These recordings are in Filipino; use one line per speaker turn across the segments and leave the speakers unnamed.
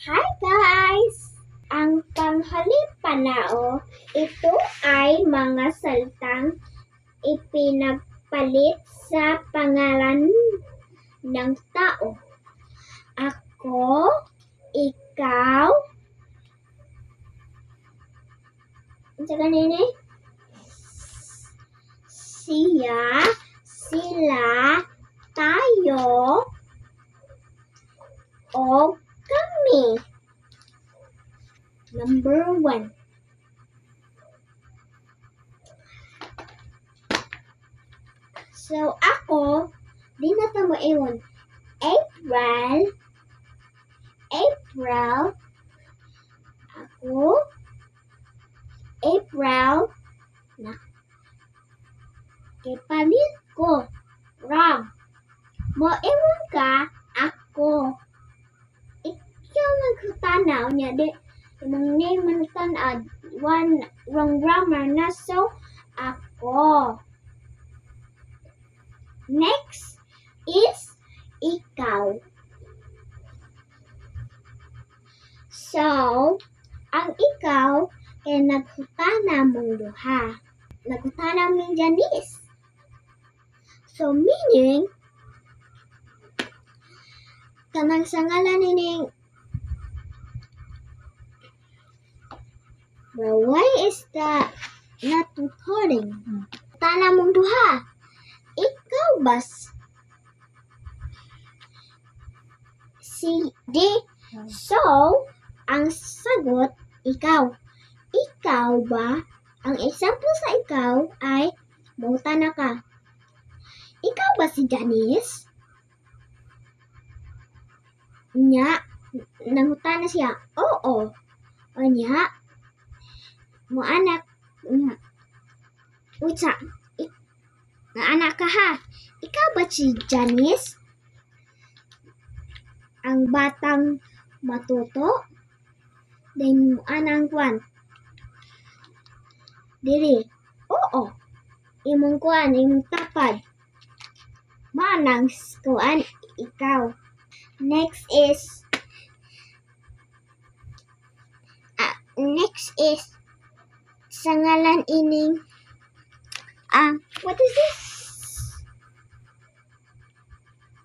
Hi guys! Ang panghalipanao, ito ay mga salitang ipinagpalit sa pangalan ng tao. Ako, ikaw, siya, sila, tayo, o kami. Number 1. So, ako, di na ito mo iwan. April. Ako. April. Na. Kipalit ko. Wrong. Mo iwan ka, ako. Ikaw magtanaw niya. Imong name man tanad. One wrong grammar na. So, ako. Next is ikaw. So, ang ikaw kay naghutana mong duha. Naghutana mong Janice. So, meaning, kanang sa ngalan nining, well, why is that not recording? Tana mong duha. Ikaw ba? Si D. So, ang sagot, ikaw. Ikaw ba? Ang example sa ikaw ay, mangutana ka. Ikaw ba si Janice? Nya, nangutana siya. Oo. O nya, mo anak, utsa, na anak ka ha. Ikaw ba si Janice? Ang batang matuto? Then mo anang kwan. Diri. Oo. Imong kwan, imong tapad. Manang kuan ikaw. Next is sa ngalan ining what is this?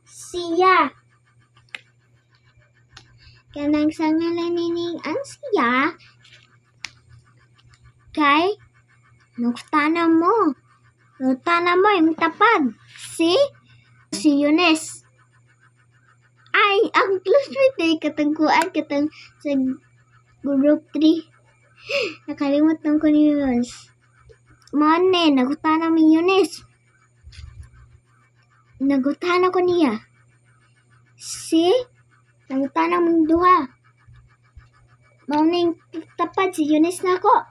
Siya. Kanang sa ngalan ining ang siya kay nagtana mo yung tapad. Si Eunice. Ay, ang classmate ay katangkuan katang sa group 3. Nakalimutan ko ni Eunice. Mane, nagutana mi Eunice. Nagutana ko niya. Si, nagutana mong duha. Mauning tapad si Eunice na ko.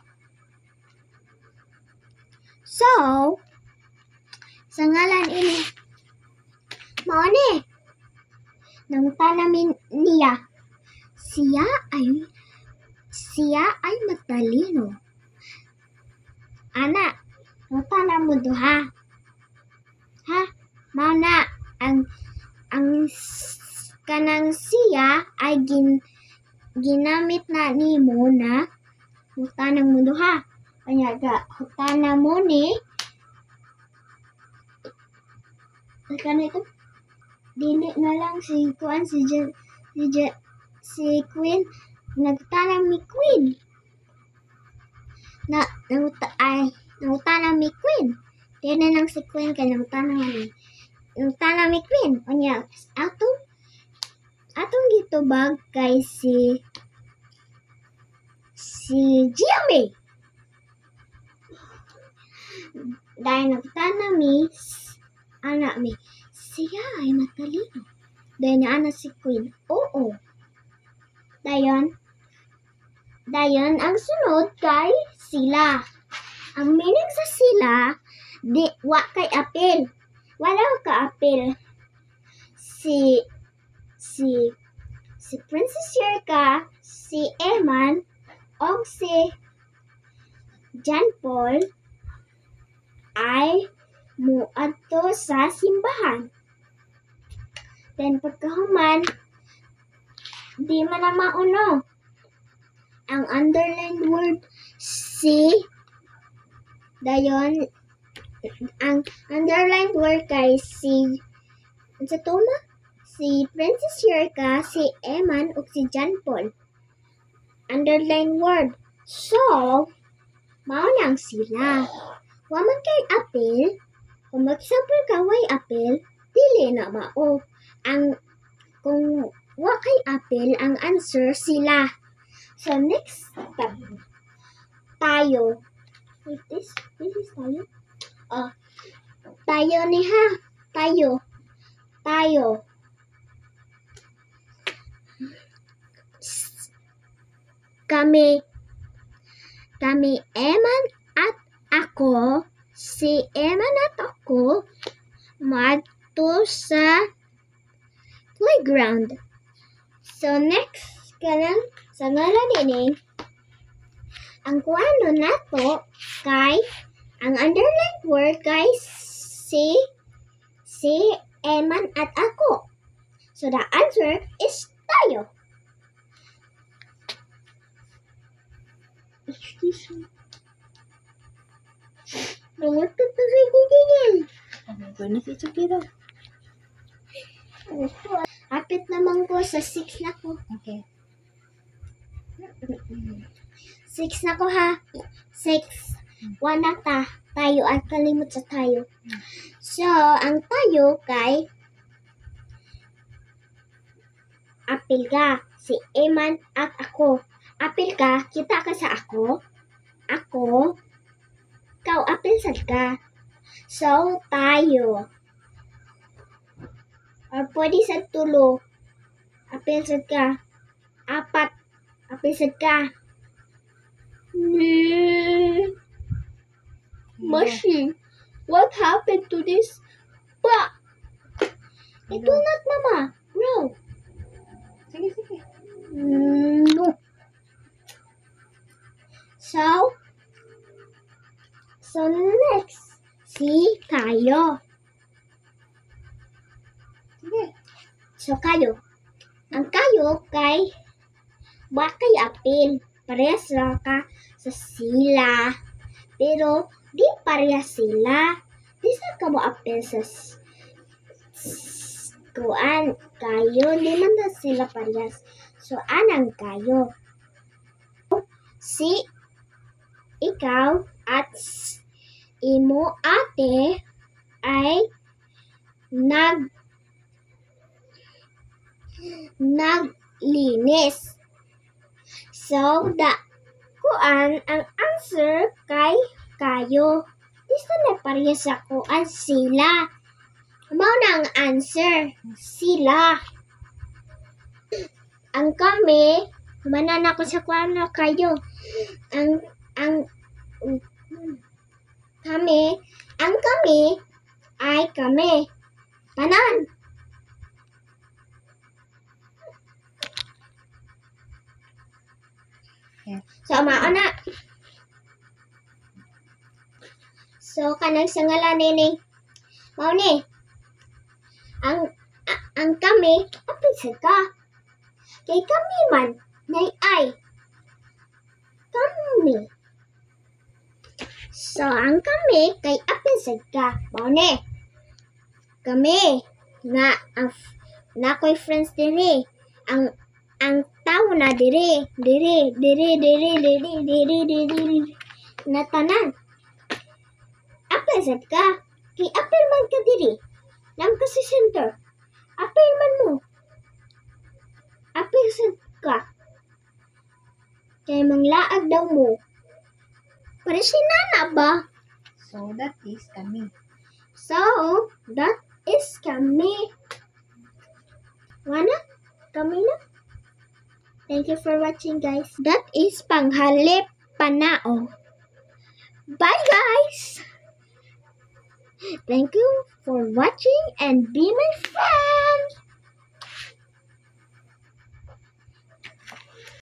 So, sa ngalan ini, mauni, nagutana niya. Siya ay matalino. Ana, nagutana mo duha. Ha? Mauna, ang kanang siya ay ginamit na nimo na hutanang mo duha. Kanya ga hutana mo ni kanito dili na lang si kuan si Queen nagtanang mi Queen nagtanang mi Queen dili na lang si Queen kay nagtanang mi Queen unya atong gitubag kay si Jimmy dahil nagtanang mi anak mi siya ay matalino. Dahil na anak si Queen. Oo. Dayon, ang sunod kay sila. Ang meaning sa sila, wa kay apil. Wala ka apil. Si Princess Yerka, si Eman, o si John Paul ay muadto sa simbahan. Then pagkahuman, di man na mauno. Ang underlined word si dayon ang underlined word kay si sa tuma si Princess Yerka, si Eman ug si John Paul. Underlined word. So, mao nang sila. Wa man kay apil, kung mag-example ka way apil, dili na mao. Ang kung wa kay apil, ang answer sila. So next tayo. Wait, this is tayo. Oh, tayo ni ha. Tayo. Kami Eman at ako, si Eman at ako, madto sa playground. So next, kanang sa ngalan ini, ang kuano nato kay ang underlined word kay si Eman at ako. So the answer is tayo. Excuse me. Lumot ka pa sa gugigil.
Ano si Chakira?
Apit naman ko sa 6 na ko.
Okay.
6 na ko ha. 6. 1 na tayo at kalimot sa tayo. So, ang tayo kay apil ka, si Eman at ako. Apil ka, kita ka sa ako. Ako, ikaw apil sad ka. So, tayo. Or pwede sa tulo. Apil sad ka. 4. Apil sad ka. Mashi, what happened to this? Pa! Ito not, mama. Bro.
Sige.
No. So next, si kayo.
Sige.
So kayo. Ang kayo kay bakay apil. Parehas lang ka sa sila. Pero di parehas sila. Di sa ka mo apil sa kuan kayo. Di man na sila parehas. So anang kayo. Si ikaw at imo ate ay naglinis. So, kuan ang answer kay kayo. Isa na parehas sa kuan sila. Mao na ang answer. Sila. Ang kami, manana ko sa kuan na kayo. Ang kami ay kami. Tanan.
Yeah.
So, mauna. So, kanang sa ngalan nini. Mao ni. Ang kami, apil sa ka. Kay kami man, nay ay. Kami. So, ang kami, kay apil sa ka. Mao ni. Kami, na ko'y friends diri. Ang tao na diri na tanan. Apil sad ka. Kay apil man ka diri. Nam ka sa center. Apil man mo. Apil sad ka. Kay manglaag daw mo. Para si nana ba?
So, that is kami.
So, that is kami. Wana? Kami na? Thank you for watching, guys. That is panghalip panao. Bye, guys! Thank you for watching and be my friend!